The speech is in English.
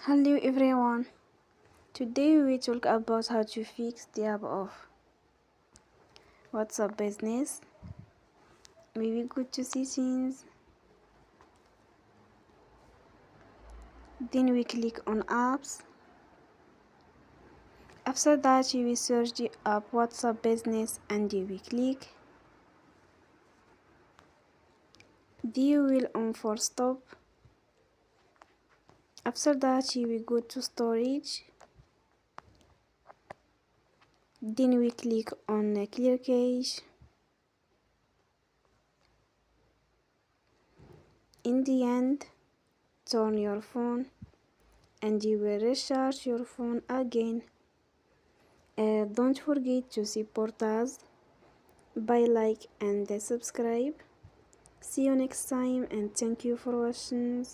Hello everyone. Today we talk about how to fix the app of WhatsApp Business. We will go to settings. Then we click on apps. After that you will search the app WhatsApp Business and you will click. Then you will on for stop. After that you will go to storage. Then we click on clear cache. In the end, turn your phone and you will recharge your phone again. Don't forget to support us by like and subscribe. See you next time and thank you for watching.